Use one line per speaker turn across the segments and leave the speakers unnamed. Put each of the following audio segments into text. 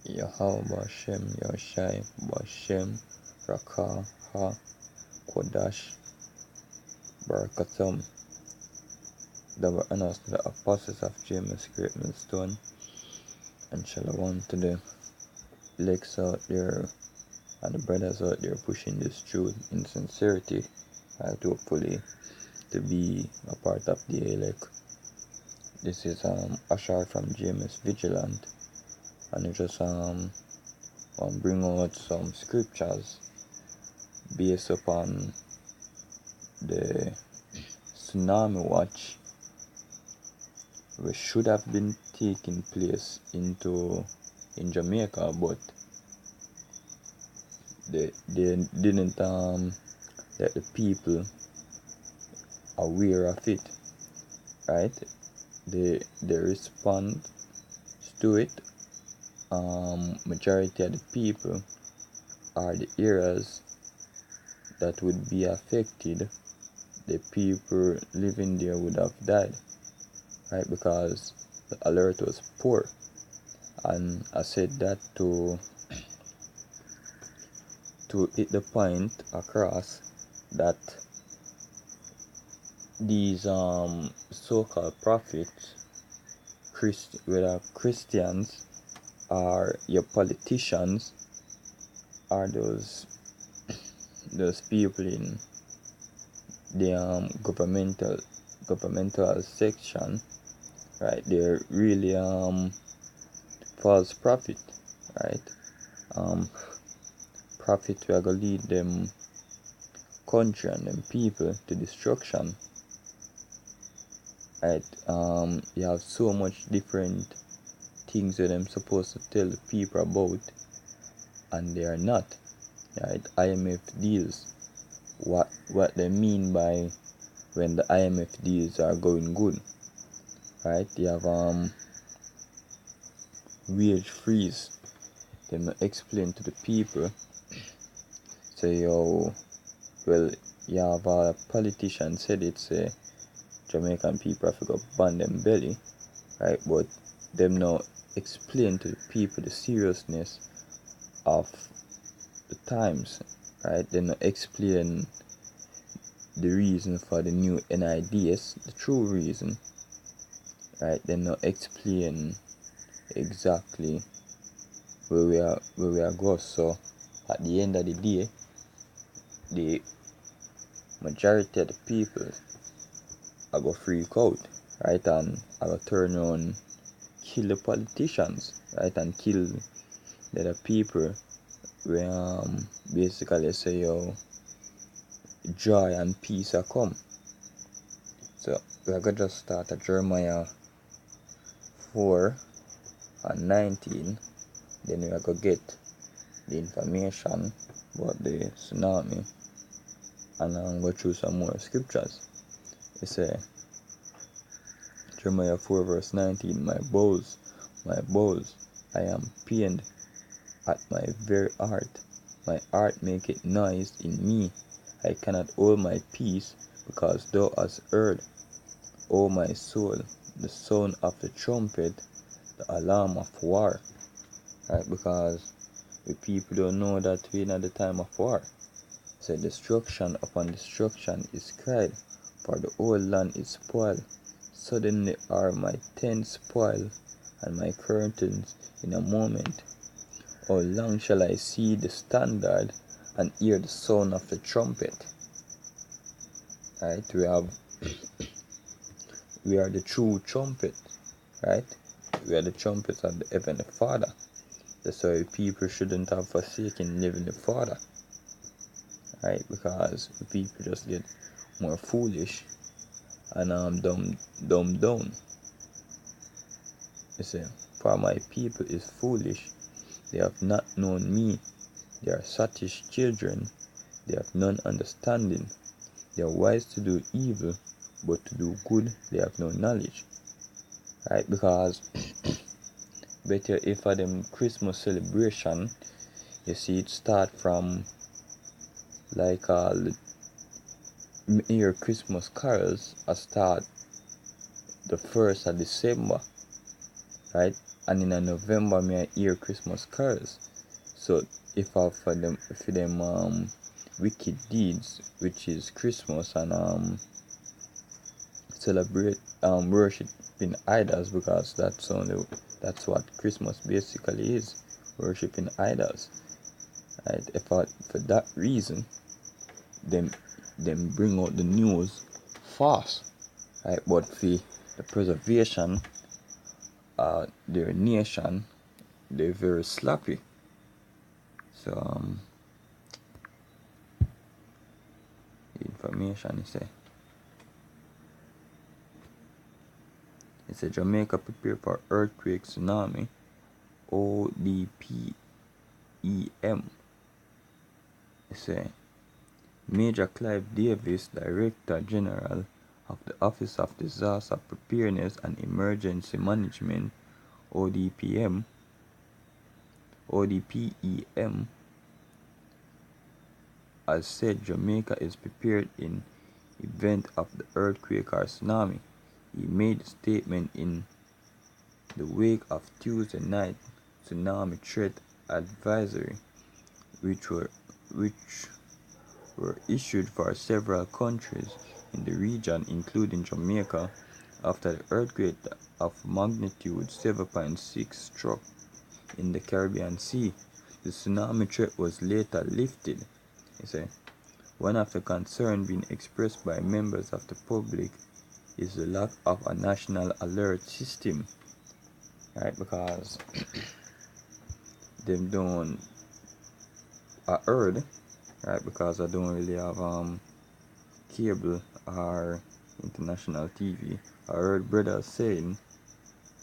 Yahweh Bashem Yashai Bashem Rakah Ha Kodash Barakatam. Double honors to the apostles of James Great Millstone, and shalom to the legs out there and the brothers out there pushing this truth in sincerity, and hopefully to be a part of the elect. This is Ashar from James Vigilant, and it just bring out some scriptures based upon the tsunami watch which should have been taking place in Jamaica, but they didn't let the people aware of it, right? They respond to it. Majority of the people are the areas that would be affected. The people living there would have died, right? Because the alert was poor. And I said that to hit the point across that these so-called prophets, whether Christians or your politicians or those people in the governmental section, right? They're really false prophet, right? Prophet who are gonna lead them country and them people to destruction, right? You have so much different things that I'm supposed to tell the people about, and they are not, right? IMF deals, what they mean by when the IMF deals are going good, right? You have wage freeze. Then explain to the people, say, yo, well, you have a politician said it's Jamaican people have to go ban them belly, right? But them now explain to the people the seriousness of the times, right? They now explain the reason for the new NIDS, the true reason, right? They now explain exactly where we are going. So at the end of the day, the majority of the people are going to freak out, right? And are going to turn around, kill the politicians, right? And kill the other people where basically say, yo, joy and peace are come. So we are going to just start at Jeremiah 4:19. Then we are going to get the information about the tsunami and go through some more scriptures. It says, Jeremiah 4:19, my bows, I am pained at my very heart. My heart maketh noise in me. I cannot hold my peace, because thou hast heard, O my soul, the sound of the trumpet, the alarm of war. Right? Because the people don't know that we're in at the time of war. So destruction upon destruction is cried, for the whole land is spoiled. Suddenly are my tents spoiled, and my curtains in a moment. How long shall I see the standard and hear the sound of the trumpet? Right? We are the true trumpet, right? We are the trumpets of the Heavenly Father. That's why people shouldn't have forsaken the Heavenly Father, right? Because people just get more foolish and dumb down. You see, for my people is foolish. They have not known me. They are sottish children. They have none understanding. They are wise to do evil, but to do good they have no knowledge. Right? Because better if for them Christmas celebration, you see it start from like your Christmas carols start the 1st of December, right? and in a November me I hear Christmas carols. So if I for them wicked deeds, which is Christmas, and celebrate worshiping idols, because that's what Christmas basically is, worshiping idols. Right? If for that reason, them bring out the news fast, right? But for the preservation their nation, they're very sloppy. So the information is a Jamaica prepare for earthquake tsunami, ODPEM. It's a Major Clive Davis, Director General of the Office of Disaster Preparedness and Emergency Management, ODPEM, has said Jamaica is prepared in event of the earthquake or tsunami. He made the statement in the wake of Tuesday night tsunami threat advisory, which were issued for several countries in the region, including Jamaica, after the earthquake of magnitude 7.6 struck in the Caribbean Sea. The tsunami threat was later lifted. He said, one of the concerns being expressed by members of the public is the lack of a national alert system, right? Because them don't, I heard, right? Because I don't really have cable or international TV. I heard brothers saying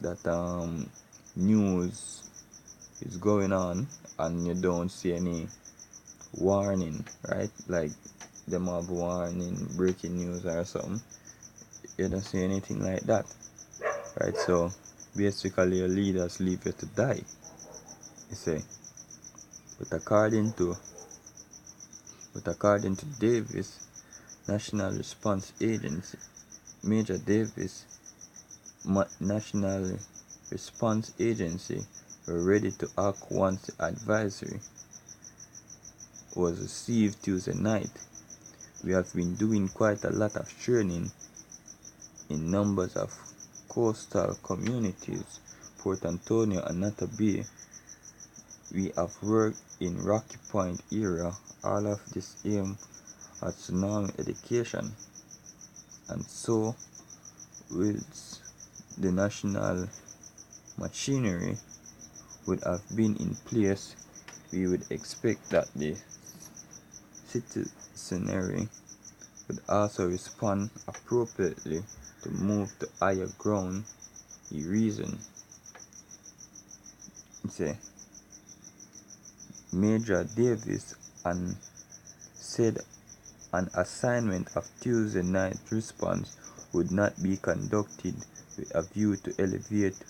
that news is going on and you don't see any warning, right? Like them have warning, breaking news or something. You don't see anything like that, right? So basically your leaders leave you to die, you say. But according to Davis National Response Agency, Major Davis National Response Agency were ready to act once the advisory was received Tuesday night. We have been doing quite a lot of training in numbers of coastal communities, Port Antonio and Natta Bay. We have worked in Rocky Point area. All of this aimed at tsunami education, and so with the national machinery would have been in place, we would expect that the citizenry would also respond appropriately to move to higher ground, he reasoned. Major Davis and said an assignment of Tuesday night response would not be conducted with a view to elevate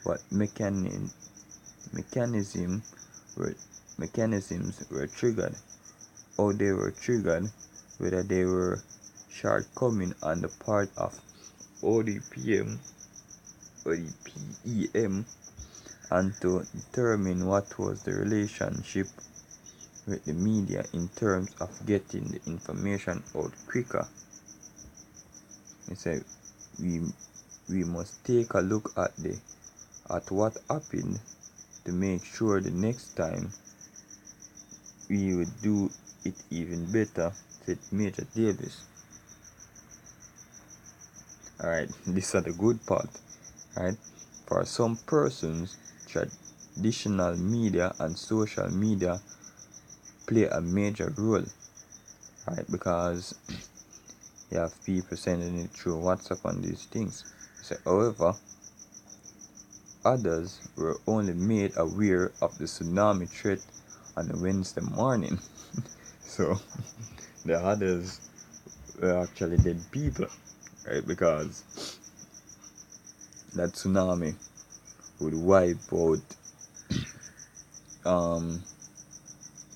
what mechanisms were triggered, how they were triggered, whether they were shortcoming on the part of ODPEM, and to determine what was the relationship with the media in terms of getting the information out quicker. He said, we must take a look at what happened to make sure the next time we would do it even better, said Major Davis. Alright, this is the good part. Right? For some persons, traditional media and social media play a major role, right? Because you have people sending it through WhatsApp and these things. So, however, others were only made aware of the tsunami threat on a Wednesday morning. So the others were actually dead people, right? Because that tsunami would wipe out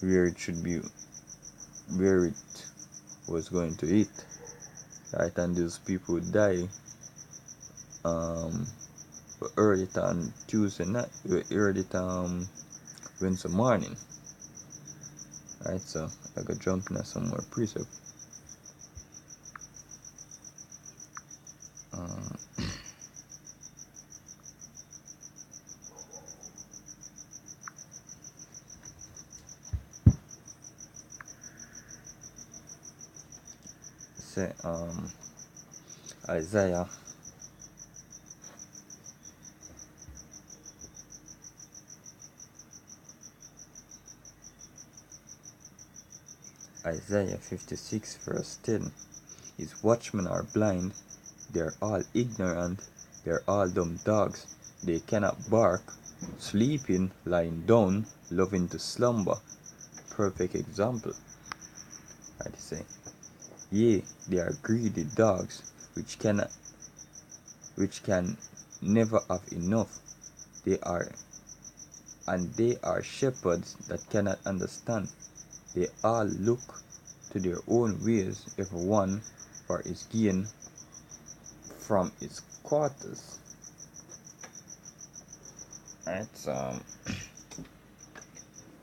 where it should be, where it was going to hit, right? And those people would die We heard it on Tuesday night. We heard it Wednesday morning. Right, so I got jump in some more precept. Say Isaiah Isaiah 56 verse 10. His watchmen are blind, they are all ignorant, they are all dumb dogs, they cannot bark, sleeping, lying down, loving to slumber. Perfect example. Right, say, yea, they are greedy dogs, which can never have enough. They are shepherds that cannot understand. They all look to their own ways, every one for his gain from his quarters. Right,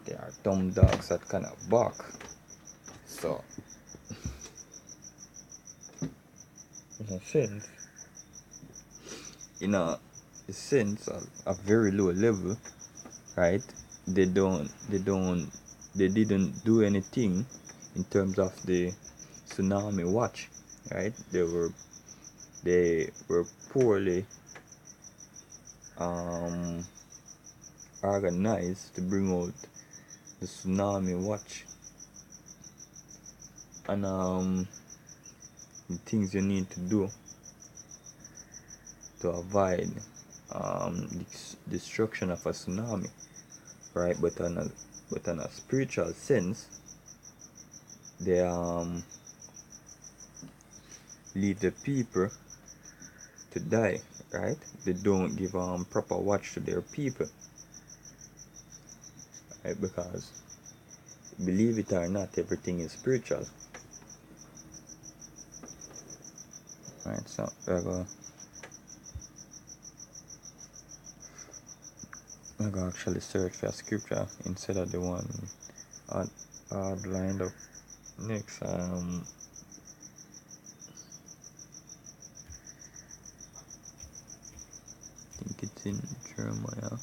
they are dumb dogs that cannot bark. So, in a sense, a very low level, right? They didn't do anything in terms of the tsunami watch, right? They were poorly organized to bring out the tsunami watch, and the things you need to do to avoid destruction of a tsunami, right? But on a spiritual sense, they leave the people to die, right? They don't give proper watch to their people, right? Because believe it or not, everything is spiritual, right? So we're gonna actually search for a scripture instead of the one I'd lined up next. I think it's in Jeremiah.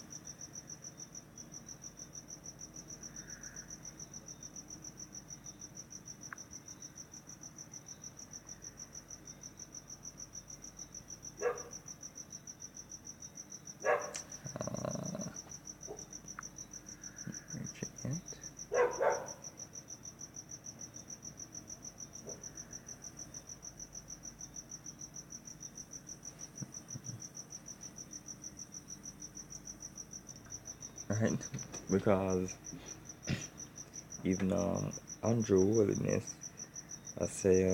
Right, because even Andrew Holiness, I say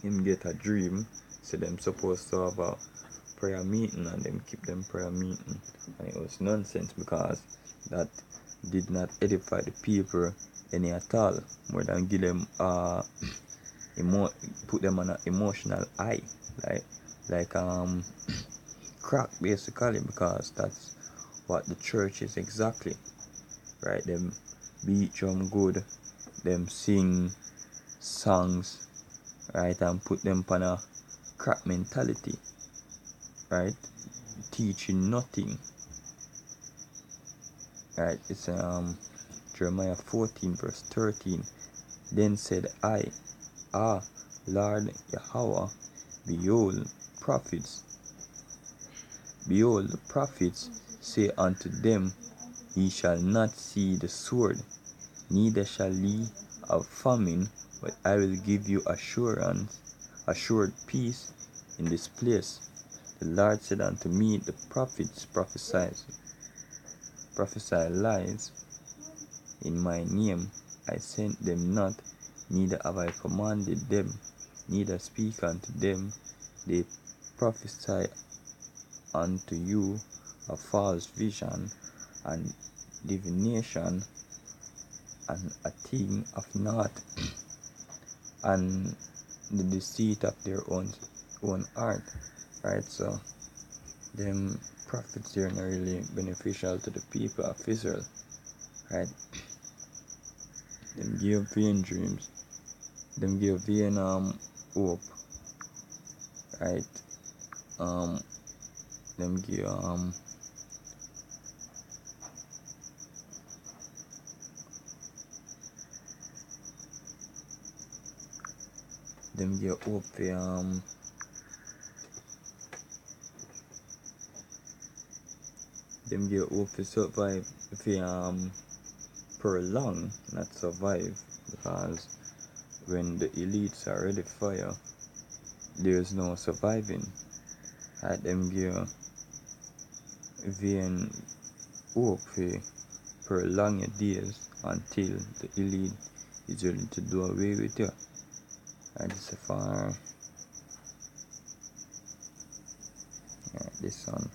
him get a dream, so them supposed to have a prayer meeting and them keep them prayer meeting, and it was nonsense because that did not edify the people any at all, more than give them put them on an emotional high, like crack basically, because that's what the church is exactly, right? Them beat drum good, them sing songs, right, and put them on a crack mentality, right? Teaching nothing, right? It's Jeremiah 14 verse 13. Then said I, Lord Yahweh, behold prophets, behold the prophets say unto them, ye shall not see the sword, neither shall ye have famine, but I will give you assured peace in this place. The Lord said unto me, the prophets prophesy lies in my name. I sent them not, neither have I commanded them, neither speak unto them. They prophesy unto you a false vision and divination, and a thing of naught, and the deceit of their own heart, right? So them prophets are not really beneficial to the people of Israel, right? Them give vain dreams, them give vain hope, right? Um, them give hope for them give hope to survive, for prolong, not survive, because when the elites are ready for you, there's no surviving. Right? Them give vain hope for prolong your days until the elite is willing to do away with you. And this is for this one.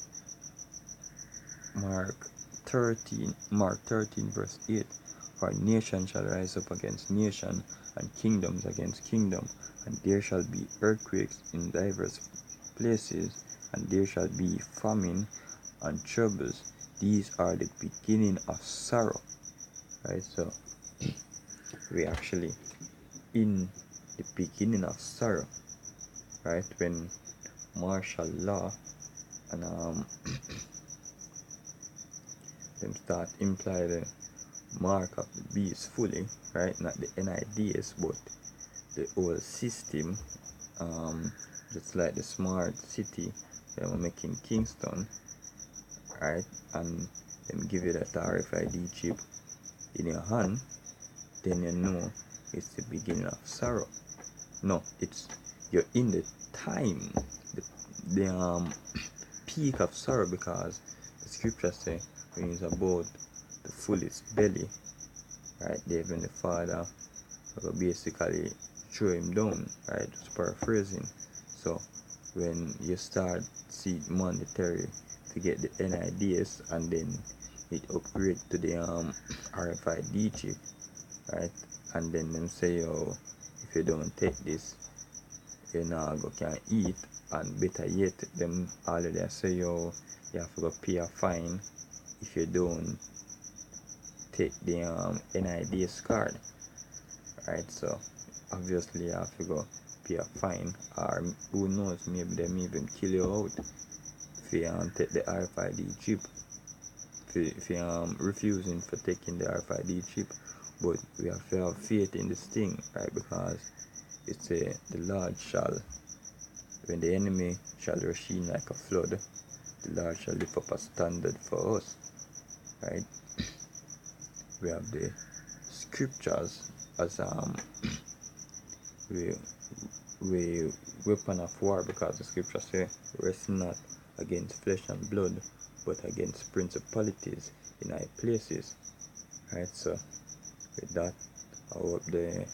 Mark 13 verse 8. For nation shall rise up against nation, and kingdoms against kingdom, and there shall be earthquakes in divers places, and there shall be famine and troubles. These are the beginning of sorrow. Right, so we actually in the beginning of sorrow, right? When martial law and them start imply the mark of the beast fully, right? Not the NIDs, but the whole system, just like the smart city they were making Kingston, right? And them give you that RFID chip in your hand, then you know it's the beginning of sorrow. No, it's you're in the time, the peak of sorrow, because the scripture say when it's about the fullest belly, right? The Heavenly Father will basically throw him down, right? Just paraphrasing. So when you start see monetary to get the NIDs, and then it upgrade to the RFID chip, right? And then them say, oh, if you don't take this, you now go can eat, and better yet, them already say, oh, you have to go pay a fine if you don't take the NIDs card, right? So obviously you have to go pay a fine, or who knows, maybe them even kill you out if you take the RFID chip, if you refusing for taking the RFID chip. But we have to have faith in this thing, right? Because it's the Lord shall, when the enemy shall rush in like a flood, the Lord shall lift up a standard for us, right? We have the scriptures as we weapon of war, because the scripture say, rest not against flesh and blood, but against principalities in high places, right? So with that, I hope the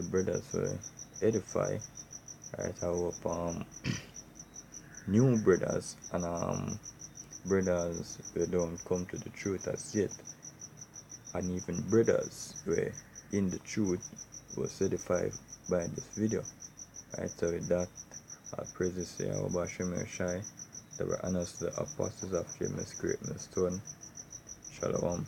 brothers will edify, right? I hope new brothers and brothers who don't come to the truth as yet, and even brothers who in the truth was edified by this video, right? So with that, I praise this Yahweh Hashem Shai, that were honest the apostles of James Great Millstone. Shalom.